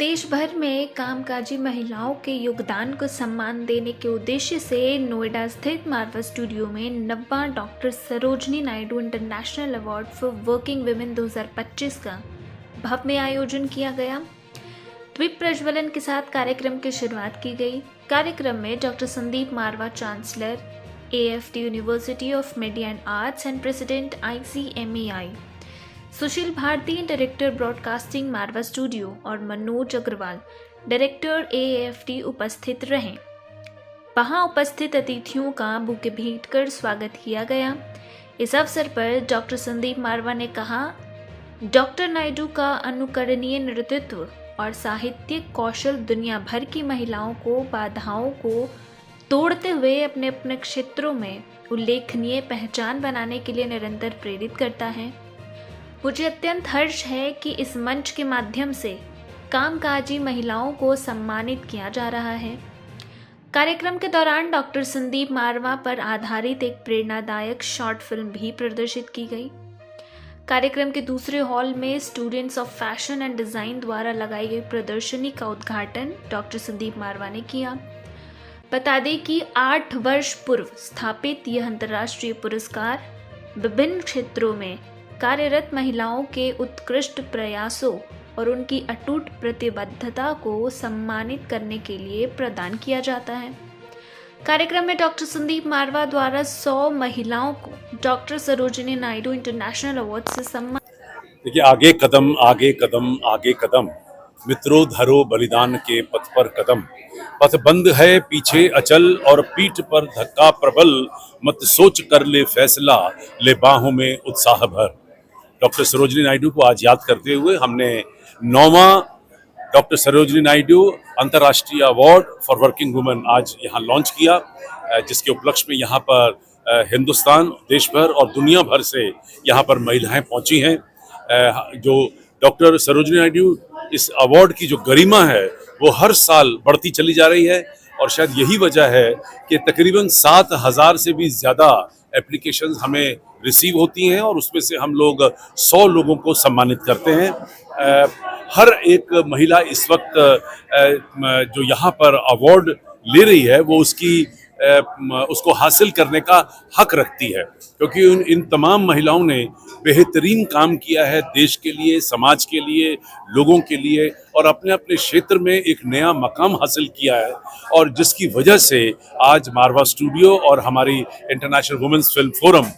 देश भर में कामकाजी महिलाओं के योगदान को सम्मान देने के उद्देश्य से नोएडा स्थित मारवा स्टूडियो में 90वां doctor Sarojini Naidu international award for working women 2025 का भव्य आयोजन किया गया। द्वीप प्रज्वलन के साथ कार्यक्रम की शुरुआत की गई। कार्यक्रम में doctor Sandeep Marwah, chancellor AFT university of media and arts and president ICMAI, Sushil Bharti, director broadcasting Marwah studio, और मनोज अग्रवाल, डायरेक्टर AFT उपस्थित रहे। वहां उपस्थित अतिथियों का बुके भेंट कर स्वागत किया गया। इस अवसर पर डॉक्टर संदीप मारवा ने कहा, डॉक्टर नायडू का अनुकरणीय नेतृत्व और साहित्यिक कौशल दुनिया भर की महिलाओं को बाधाओं को तोड़ते हुए अपने अपने क्षेत्रों में उल्लेखनीय पहचान बनाने के लिए निरंतर प्रेरित करता है। मुझे अत्यंत हर्ष है कि इस मंच के माध्यम से कामकाजी महिलाओं को सम्मानित किया जा रहा है। कार्यक्रम के दौरान डॉक्टर संदीप मारवा पर आधारित एक प्रेरणादायक शॉर्ट फिल्म भी प्रदर्शित की गई। कार्यक्रम के दूसरे हॉल में students of fashion and design द्वारा लगाई गई प्रदर्शनी का उद्घाटन डॉक्टर संदीप मारवा ने किया। बता दें कि 8 वर्ष पूर्व स्थापित यह अंतर्राष्ट्रीय पुरस्कार विभिन्न क्षेत्रों में कार्यरत महिलाओं के उत्कृष्ट प्रयासों और उनकी अटूट प्रतिबद्धता को सम्मानित करने के लिए प्रदान किया जाता है। कार्यक्रम में डॉक्टर संदीप मारवा द्वारा 100 महिलाओं को doctor Sarojini Naidu international award से सम्मानित। देखिए, आगे कदम आगे कदम आगे कदम, मित्रों धरो बलिदान के पथ पर कदम, पथ बंद है पीछे अचल और पीठ पर धक्का प्रबल, मत सोच कर ले फैसला, ले बाहों में उत्साह भर। डॉक्टर सरोजिनी नायडू को आज याद करते हुए हमने 9वां डॉक्टर सरोजिनी नायडू अंतर्राष्ट्रीय अवार्ड फॉर वर्किंग वुमेन आज यहाँ लॉन्च किया, जिसके उपलक्ष्य में यहाँ पर हिंदुस्तान, देश भर और दुनिया भर से यहाँ पर महिलाएं पहुँची हैं। जो डॉक्टर सरोजिनी नायडू इस अवार्ड की जो गरिमा है वो हर साल बढ़ती चली जा रही है, और शायद यही वजह है कि तकरीबन 7,000 से भी ज़्यादा एप्लीकेशंस हमें रिसीव होती हैं और उसमें से हम लोग 100 लोगों को सम्मानित करते हैं। हर एक महिला इस वक्त जो यहाँ पर अवार्ड ले रही है वो उसको हासिल करने का हक रखती है, क्योंकि इन तमाम महिलाओं ने बेहतरीन काम किया है देश के लिए, समाज के लिए, लोगों के लिए, और अपने अपने क्षेत्र में एक नया मकाम हासिल किया है, और जिसकी वजह से आज मारवा स्टूडियो और हमारी इंटरनेशनल वुमेन्स फिल्म फोरम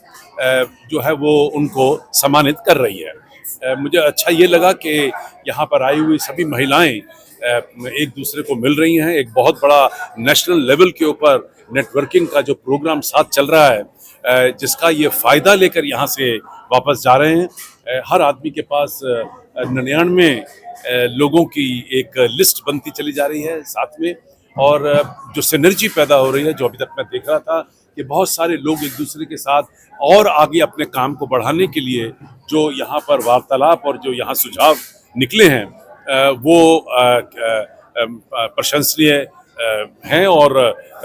जो है वो उनको सम्मानित कर रही है। मुझे अच्छा ये लगा कि यहाँ पर आई हुई सभी महिलाएं एक दूसरे को मिल रही हैं। एक बहुत बड़ा नेशनल लेवल के ऊपर नेटवर्किंग का जो प्रोग्राम साथ चल रहा है, जिसका ये फ़ायदा लेकर यहाँ से वापस जा रहे हैं। हर आदमी के पास 99 लोगों की एक लिस्ट बनती चली जा रही है साथ में, और जो सिनर्जी पैदा हो रही है, जो अभी तक मैं देख रहा था कि बहुत सारे लोग एक दूसरे के साथ और आगे अपने काम को बढ़ाने के लिए जो यहाँ पर वार्तालाप और जो यहाँ सुझाव निकले हैं वो प्रशंसनीय हैं, और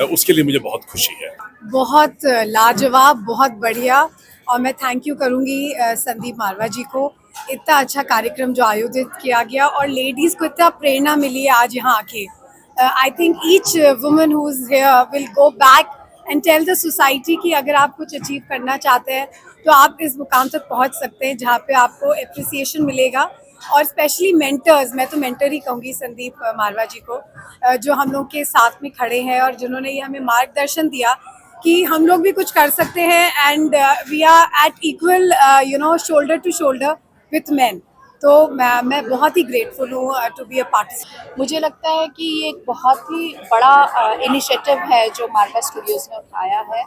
उसके लिए मुझे बहुत खुशी है। बहुत लाजवाब, बहुत बढ़िया, और मैं थैंक यू करूँगी संदीप मारवा जी को। इतना अच्छा कार्यक्रम जो आयोजित किया गया और लेडीज़ को इतना प्रेरणा मिली है आज यहाँ आके। I think each woman who is here will go back and tell the society कि अगर आप कुछ अचीव करना चाहते हैं तो आप इस मुकाम तक पहुँच सकते हैं जहाँ पे आपको एप्रिसिएशन मिलेगा। और स्पेशली मेंटर्स, मैं तो मेंटर ही कहूँगी संदीप मारवा जी को, जो हम लोग के साथ में खड़े हैं और जिन्होंने ये हमें मार्गदर्शन दिया कि हम लोग भी कुछ कर सकते हैं, and we are at equal shoulder to shoulder with man. तो मैं बहुत ही ग्रेटफुल हूँ टू बी अ पार्टिसिपेंट। मुझे लगता है कि ये एक बहुत ही बड़ा इनिशिएटिव है जो मारवा स्टूडियोज ने उठाया है,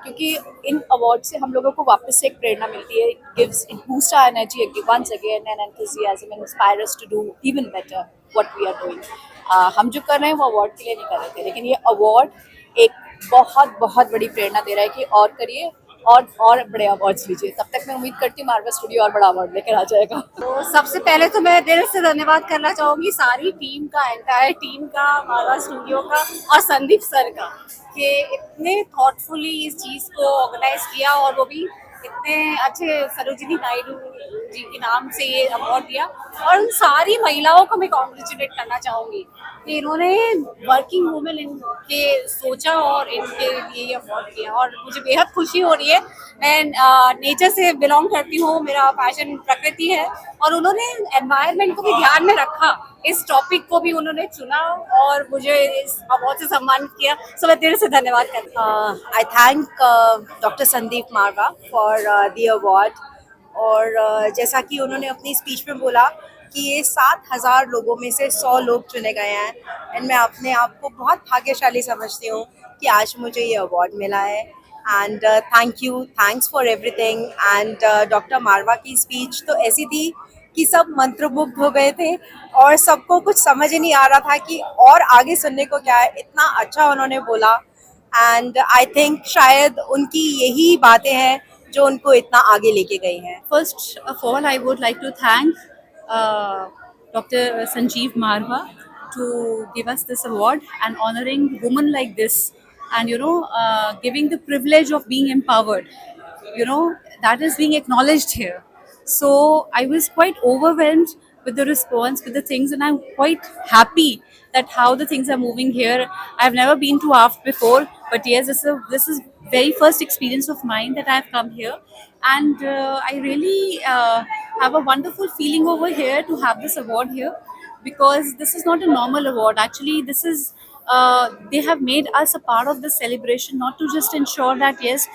क्योंकि इन अवार्ड से हम लोगों को वापस से एक प्रेरणा मिलती है। It boost our energy once again and enthusiasm, inspire us to do even better what we are doing. हम जो कर रहे हैं वो अवार्ड के लिए नहीं कर रहे थे, लेकिन ये अवार्ड एक बहुत बहुत बड़ी प्रेरणा दे रहा है कि और करिए और बड़े अवार्ड्स लीजिए। तब तक मैं उम्मीद करती हूँ मारवा स्टूडियो और बड़ा अवार्ड लेकर आ जाएगा। तो सबसे पहले तो मैं दिल से धन्यवाद करना चाहूँगी सारी टीम का, एंटायर टीम का, मारवा स्टूडियो का और संदीप सर का, कि इतने थॉटफुली इस चीज़ को ऑर्गेनाइज किया, और वो भी इतने अच्छे सरोजिनी नायडू जी के नाम से ये अवार्ड दिया, और उन सारी महिलाओं को मैं कॉन्ग्रेचुलेट करना चाहूँगी कि इन्होंने वर्किंग वुमेन इनके सोचा और इनके लिए ये अवार्ड किया, और मुझे बेहद खुशी हो रही है। मैं नेचर से बिलोंग करती हूँ, मेरा पैशन प्रकृति है, और उन्होंने एनवायरनमेंट को भी ध्यान में रखा, इस टॉपिक को भी उन्होंने चुना और मुझे इस अवार्ड से सम्मानित किया। सो मैं दिल से धन्यवाद करती हूँ। I thank Dr. Sandeep Marva for the award. और जैसा कि उन्होंने अपनी स्पीच में बोला कि ये 7,000 लोगों में से 100 लोग चुने गए हैं, एंड मैं अपने आप को बहुत भाग्यशाली समझती हूँ कि आज मुझे ये अवार्ड मिला है। And thanks for everything. And doctor Marwah की स्पीच तो ऐसी थी कि सब मंत्रमुग्ध हो गए थे, और सबको कुछ समझ ही नहीं आ रहा था कि और आगे सुनने को क्या है। इतना अच्छा उन्होंने बोला, एंड आई थिंक शायद उनकी यही बातें हैं जो उनको इतना आगे लेके गई हैं। First of all, I would like to thank Dr. Sanjeev Marwa to give us this award and honoring women like this, and giving the privilege of being empowered. That is being acknowledged here. So I was quite overwhelmed with the response, with the things, and I'm quite happy that how the things are moving here. I've never been to AFT before, but yes, this is very first experience of mine that I've come here, and I really have a wonderful feeling over here to have this award here, because this is not a normal award. Actually, this is they have made us a part of the celebration, not to just ensure that yes,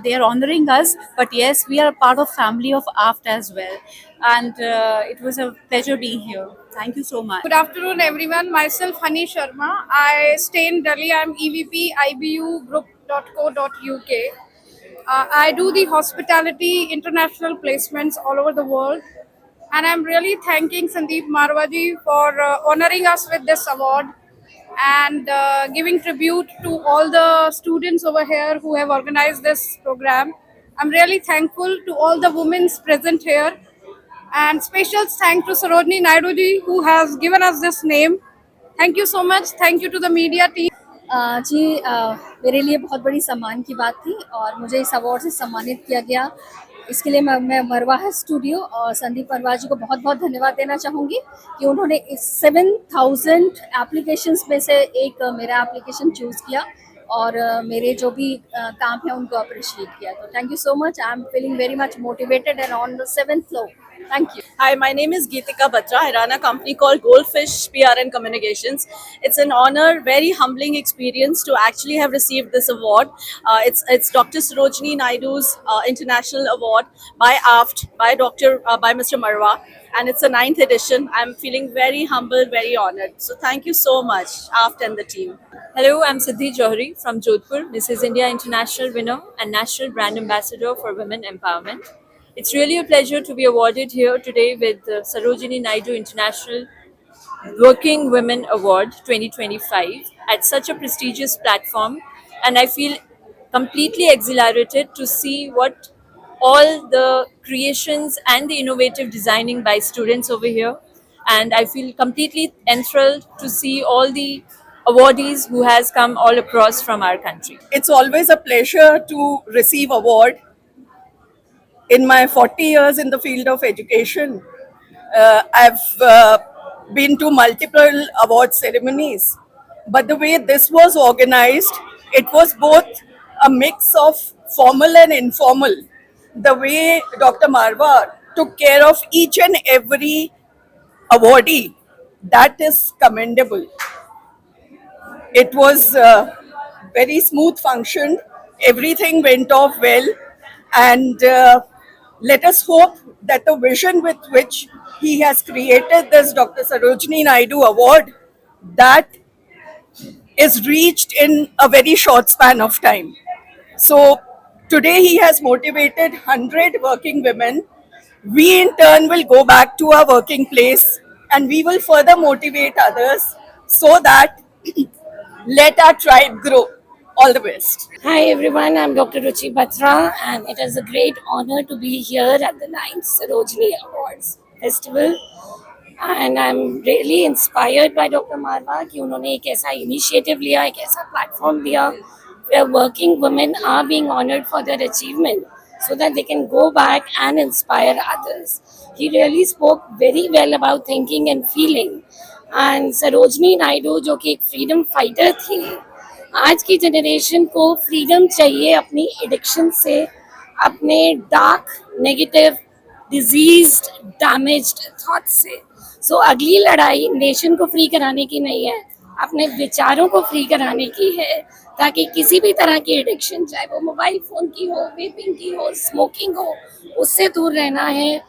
they are honoring us, but yes, we are a part of family of AFT as well, and it was a pleasure being here. Thank you so much. Good afternoon, everyone. Myself, Hani Sharma. I stay in Delhi. I'm EVP ibugroup.co.uk. I do the hospitality international placements all over the world. And I'm really thanking Sandeep Marwaji for honoring us with this award and giving tribute to all the students over here who have organized this program. I'm really thankful to all the women present here. And special thanks to Sarojini Naidu ji who has given us this name. Thank you so much. Thank you to the media team. जी, मेरे लिए बहुत बड़ी सम्मान की बात थी और मुझे इस अवार्ड से सम्मानित किया गया। इसके लिए मैं मरवा स्टूडियो और संदीप मरवा जी को बहुत बहुत धन्यवाद देना चाहूँगी कि उन्होंने इस 7,000 एप्लीकेशंस में से एक मेरा एप्लीकेशन चूज़ किया और मेरे जो भी काम है उनको अप्रिशिएट किया। तो thank you so much. I am feeling very much motivated and on the 7th floor. Thank you. Hi, my name is Geetika Batra. I run a company called Goldfish PR and Communications. It's an honor, very humbling experience to actually have received this award. It's Dr. Sarojini Naidu's international award by AFT, by Mr. Marwa, and it's the 9th edition. I'm feeling very humbled, very honored. So thank you so much, AFT and the team. Hello, I'm Siddhi Johri from Jodhpur, Mrs. India International winner and National Brand Ambassador for Women Empowerment. It's really a pleasure to be awarded here today with the Sarojini Naidu International Working Women Award 2025 at such a prestigious platform, and I feel completely exhilarated to see what all the creations and the innovative designing by students over here, and I feel completely enthralled to see all the awardees who has come all across from our country. It's always a pleasure to receive award. In my 40 years in the field of education, I've been to multiple award ceremonies. But the way this was organized, it was both a mix of formal and informal. The way Dr. Marwa took care of each and every awardee, that is commendable. It was very smooth function. Everything went off well, and let us hope that the vision with which he has created this Dr. Sarojini Naidu Award, that is reached in a very short span of time. So today he has motivated 100 working women. We in turn will go back to our working place and we will further motivate others so that let our tribe grow. All the best. Hi everyone, I'm Dr. Ruchi Batra and it is a great honor to be here at the 9th Sarojini Awards Festival. And I'm really inspired by Dr. Marwa कि उन्होंने एक ऐसा initiative लिया, एक ऐसा platform दिया where working women are being honored for their achievement. so that they can go back and inspire others. He really spoke very well about thinking and feeling. And Sarojini Naidu, जो कि एक freedom fighter थी, आज की generation को freedom चाहिए अपनी addiction से, अपने dark, negative, diseased, damaged thought से. सो अगली लड़ाई नेशन को फ्री कराने की नहीं है, अपने विचारों को फ्री कराने की है, ताकि किसी भी तरह की एडिक्शन, चाहे वो मोबाइल फ़ोन की हो, वेपिंग की हो, स्मोकिंग हो, उससे दूर रहना है,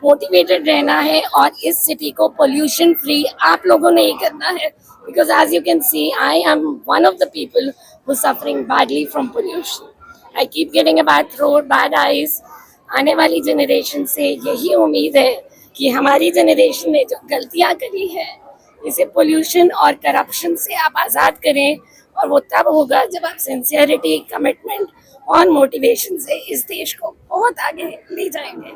मोटिवेटेड रहना है और इस सिटी को पोल्यूशन फ्री आप लोगों ने ही करना है. Because as you can see, I am one of the people who suffering badly from pollution. I keep getting a bad throat, bad eyes. आने वाली जनरेशन से यही उम्मीद है कि हमारी जनरेशन ने जो गलतियाँ करी है, इसे पोल्यूशन और करप्शन से आप आज़ाद करें. और वो तब होगा जब आप सिंसियरिटी, कमिटमेंट और मोटिवेशन से इस देश को बहुत आगे ले जाएंगे.